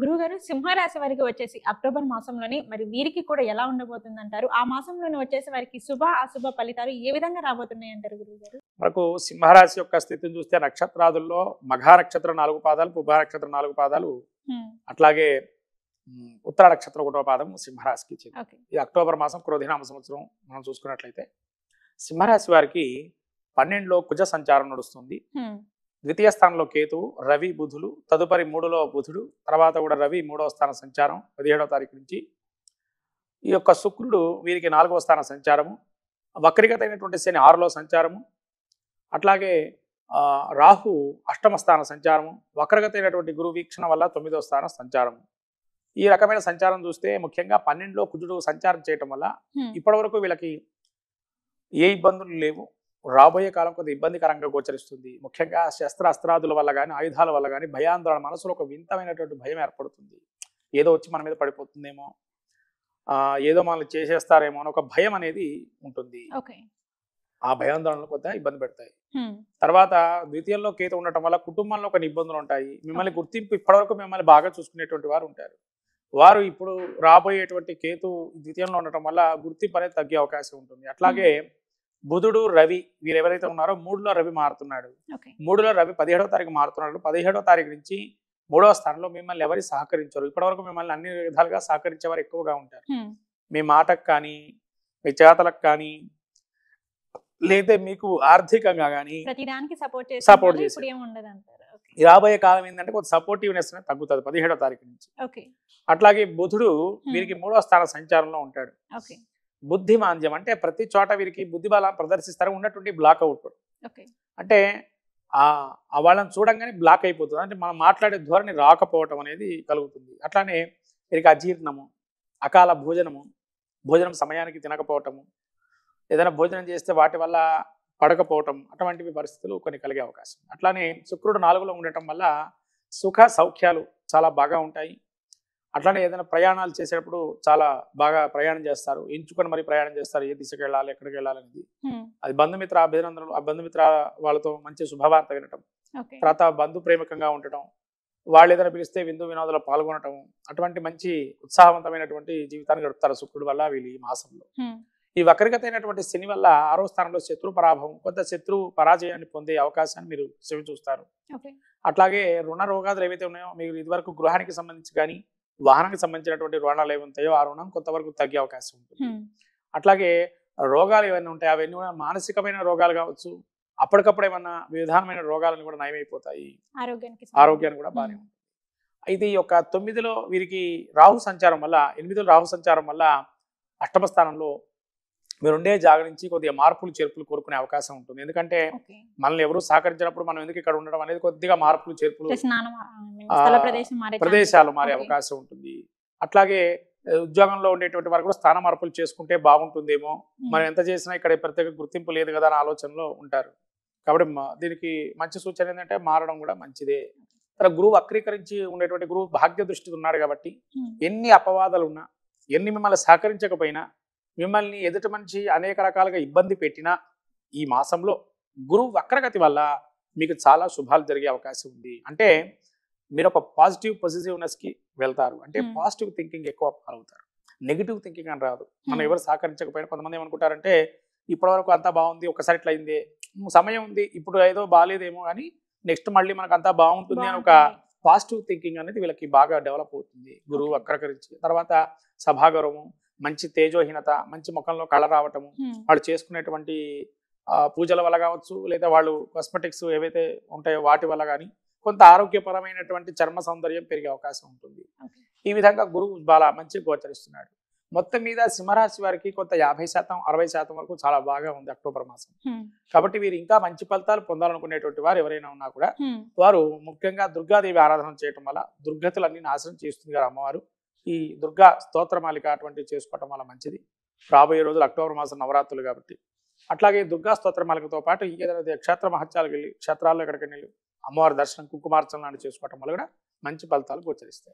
గురువుగారు సింహరాశి వారికి వచ్చేసి అక్టోబర్ మాసంలోని మరి వీరికి కూడా ఎలా ఉండబోతుందంటారు? ఆ మాసంలోనే వచ్చేసి వారికి శుభ, అశుభ ఫలితాలు ఏ విధంగా రాబోతున్నాయి అంటారు గురువుగారు? మనకు సింహరాశి యొక్క స్థితిని చూస్తే నక్షత్రాదుల్లో మఘా నక్షత్రం 4 పాదాలు, పుబ్బ నక్షత్రం 4 పాదాలు, హ్మ్. అట్లాగే ఉత్తర నక్షత్రం 1వ పాదం సింహరాశికి చెంది. ఓకే. ఈ అక్టోబర్ మాసం క్రోధినామ సంవత్సరం మనం చూసుకున్నట్లయితే సింహరాశి వారికి 12లో కుజ సంచారం నడుస్తుంది. హ్మ్. ద్వితీయ స్థానంలో కేతువు, రవి, బుధులు, తదుపరి 3లో బుధుడు, తర్వాత కూడా రవి 3వ స్థాన సంచారం 17వ తారీఖు నుంచి. ఈ యొక్క శుక్రుడు వీరికి 4వ స్థాన సంచారము, వక్రిగత అయినటువంటి శని 6లో సంచారము, అట్లాగే రాహు 8వ స్థాన సంచారము, వక్రగత అయినటువంటి గురు వీక్షణ వల్ల 9వ స్థాన సంచారము. ఈ రకమైన సంచారం చూస్తే ముఖ్యంగా 12లో కుజుడు సంచారం చేయటం వల్ల ఇప్పటివరకు వీళ్ళకి ఏ ఇబ్బందులు లేవు. రాబోయే కాలం కొద్దిగా ఇబ్బందికరంగా గోచరిస్తుంది. ముఖ్యంగా శస్త్ర అస్త్రాదుల వల్ల కానీ, ఆయుధాల వల్ల కానీ భయాందోళన, మనసులో ఒక వింతమైనటువంటి భయం ఏర్పడుతుంది. ఏదో వచ్చి మన మీద పడిపోతుందేమో, ఏదో మనల్ని చేసేస్తారేమో అని ఒక భయం అనేది ఉంటుంది. ఆ భయాందోళనలు కొద్దిగా ఇబ్బంది పెడతాయి. తర్వాత ద్వితీయంలో కేతు ఉండటం వల్ల కుటుంబంలో కొన్ని ఇబ్బందులు ఉంటాయి. మిమ్మల్ని గుర్తింపు ఇప్పటివరకు మిమ్మల్ని బాగా చూసుకునేటువంటి వారు ఉంటారు. వారు ఇప్పుడు రాబోయేటువంటి కేతు ద్వితీయంలో ఉండటం వల్ల గుర్తింపు అనేది తగ్గే అవకాశం ఉంటుంది. అట్లాగే బుధుడు, రవి వీరు ఎవరైతే ఉన్నారో 3లో రవి మారుతున్నాడు. 3లో రవి 17వ తారీఖు మారుతున్నాడు. 17వ తారీఖు నుంచి 3వ స్థానంలో మిమ్మల్ని ఎవరు సహకరించారు. ఇప్పటివరకు మిమ్మల్ని అన్ని విధాలుగా సహకరించే వారు ఎక్కువగా ఉంటారు. మీ మాటకు కానీ, మీ చేతలకు కానీ, లేదా మీకు ఆర్థికంగా కానీ సపోర్ట్ చేసి ఈ రాబోయే కాలం ఏంటంటే కొంత సపోర్టివ్నెస్ అనేది తగ్గుతుంది 17వ తారీఖు నుంచి. అట్లాగే బుధుడు వీరికి 3వ స్థాన సంచారంలో ఉంటాడు. బుద్ధిమాంద్యం అంటే ప్రతి చోట వీరికి బుద్ధి బలం ప్రదర్శిస్తారు. ఉన్నటువంటి బ్లాక్ అవుట్ అంటే వాళ్ళని చూడంగానే బ్లాక్ అయిపోతుంది. అంటే మనం మాట్లాడే ధోరణి రాకపోవటం అనేది కలుగుతుంది. అట్లానే వీరికి అజీర్ణము, అకాల భోజనం సమయానికి తినకపోవటము, ఏదైనా భోజనం చేస్తే వాటి వల్ల పడకపోవటం, అటువంటివి పరిస్థితులు కొన్ని కలిగే అవకాశం. అట్లానే శుక్రుడు 4లో ఉండటం వల్ల సుఖ సౌఖ్యాలు చాలా బాగా ఉంటాయి. అట్లానే ఏదైనా ప్రయాణాలు చేసేటప్పుడు చాలా బాగా ప్రయాణం చేస్తారు. ఎంచుకొని మరి ప్రయాణం చేస్తారు. ఏ దిశకి వెళ్ళాలి, ఎక్కడికి వెళ్ళాలి అనేది. అది బంధుమిత్ర అభినందనలు, ఆ బంధుమిత్ర వాళ్ళతో మంచి శుభవార్త వినటం, తర్వాత బంధు ప్రేమికంగా ఉండటం, వాళ్ళు ఏదైనా పిలిస్తే విందు వినోదాలు పాల్గొనటం, అటువంటి మంచి ఉత్సాహవంతమైనటువంటి జీవితాన్ని గడుపుతారు శుక్రుడు వల్ల వీళ్ళు ఈ మాసంలో. ఈ వక్రగత అయినటువంటి శని వల్ల 6వ స్థానంలో శత్రు పరాభవం, కొంత శత్రు పరాజయాన్ని పొందే అవకాశాన్ని మీరు చెవి చూస్తారు. అట్లాగే రుణ రోగాదులు ఏవైతే ఉన్నాయో, మీరు ఇదివరకు గృహానికి సంబంధించి కానీ వాహనానికి సంబంధించినటువంటి రుణాలు ఏమి ఉంటాయో ఆ రుణం కొంతవరకు తగ్గే అవకాశం ఉంటుంది. అట్లాగే రోగాలు ఏమైనా ఉంటాయి, అవన్నీ కూడా మానసికమైన రోగాలు కావచ్చు, అప్పటికప్పుడు ఏమన్నా విధానమైన రోగాలను కూడా నయమైపోతాయి. ఆరోగ్యాన్ని కూడా బాగానే ఉంటుంది. అయితే ఈ యొక్క 9లో వీరికి రాహు సంచారం వల్ల, 8లో రాహు సంచారం వల్ల 8వ స్థానంలో మీరు ఉండే జాగ నుంచి కొద్దిగా మార్పులు చేర్పులు కోరుకునే అవకాశం ఉంటుంది. ఎందుకంటే మనల్ని ఎవరు సహకరించినప్పుడు మనం ఎందుకు ఇక్కడ ఉండడం అనేది కొద్దిగా మార్పులు చేర్పులు, ప్రదేశాలు మారే అవకాశం ఉంటుంది. అట్లాగే ఉద్యోగంలో ఉండేటువంటి వారు కూడా స్థాన మార్పులు చేసుకుంటే బాగుంటుందేమో, మనం ఎంత చేసినా ఇక్కడ ప్రత్యేక గుర్తింపు లేదు కదా అని ఆలోచనలో ఉంటారు. కాబట్టి దీనికి మంచి సూచన ఏంటంటే మారడం కూడా మంచిదే. గురువు వక్రీకరించి ఉండేటువంటి గురువు భాగ్య దృష్టి ఉన్నాడు కాబట్టి ఎన్ని అపవాదాలు ఉన్నా, ఎన్ని మిమ్మల్ని సహకరించకపోయినా, మిమ్మల్ని ఎదుటి మనిషి అనేక రకాలుగా ఇబ్బంది పెట్టినా ఈ మాసంలో గురువు వక్రగతి వల్ల మీకు చాలా శుభాలు జరిగే అవకాశం ఉంది. అంటే మీరు ఒక పాజిటివ్ పొజిటివ్నెస్కి వెళ్తారు. అంటే పాజిటివ్ థింకింగ్ ఎక్కువ పాల్గొతారు. నెగిటివ్ థింకింగ్ అని రాదు. మనం ఎవరు సహకరించకపోయినా కొంతమంది ఏమనుకుంటారంటే ఇప్పటివరకు అంతా బాగుంది, ఒక్కసారి ఇట్లా అయింది, సమయం ఉంది, ఇప్పుడు ఏదో బాగాలేదేమో కానీ నెక్స్ట్ మళ్ళీ మనకు అంతా బాగుంటుంది అని ఒక పాజిటివ్ థింకింగ్ అనేది వీళ్ళకి బాగా డెవలప్ అవుతుంది గురువు వక్రీకరించి. తర్వాత సభాగౌరవం, మంచి తేజోహీనత, మంచి ముఖంలో కళ రావటము, వాళ్ళు చేసుకునేటువంటి పూజల వల్ల కావచ్చు, లేదా వాళ్ళు కాస్మెటిక్స్ ఏవైతే ఉంటాయో వాటి వల్ల కానీ కొంత ఆరోగ్యపరమైనటువంటి చర్మ సౌందర్యం పెరిగే అవకాశం ఉంటుంది. ఈ విధంగా గురువు బాగా మంచిగా గోచరిస్తున్నాడు. మొత్తం మీద సింహరాశి వారికి కొంత 50% 60% వరకు చాలా బాగా ఉంది అక్టోబర్ మాసం. కాబట్టి వీరు ఇంకా మంచి ఫలితాలు పొందాలనుకునేటువంటి వారు ఎవరైనా ఉన్నా కూడా వారు ముఖ్యంగా దుర్గాదేవి ఆరాధన చేయటం వల్ల దుర్గతులన్నీ నాశనం చేస్తుంది కదా అమ్మవారు. ఈ దుర్గా స్తోత్రమాలిక అటువంటివి చేసుకోవటం వల్ల మంచిది. రాబోయే రోజులు అక్టోబర్ మాసం నవరాత్రులు కాబట్టి. అట్లాగే దుర్గా స్తోత్రమాలికతో పాటు ఏదైనా క్షేత్ర మహత్యాలకు వెళ్ళి క్షేత్రాల్లో ఎక్కడికి వెళ్ళి అమ్మవారి దర్శనం, కుంకుమార్చన లాంటివి చేసుకోవటం వల్ల కూడా మంచి ఫలితాలు గోచరిస్తాయి.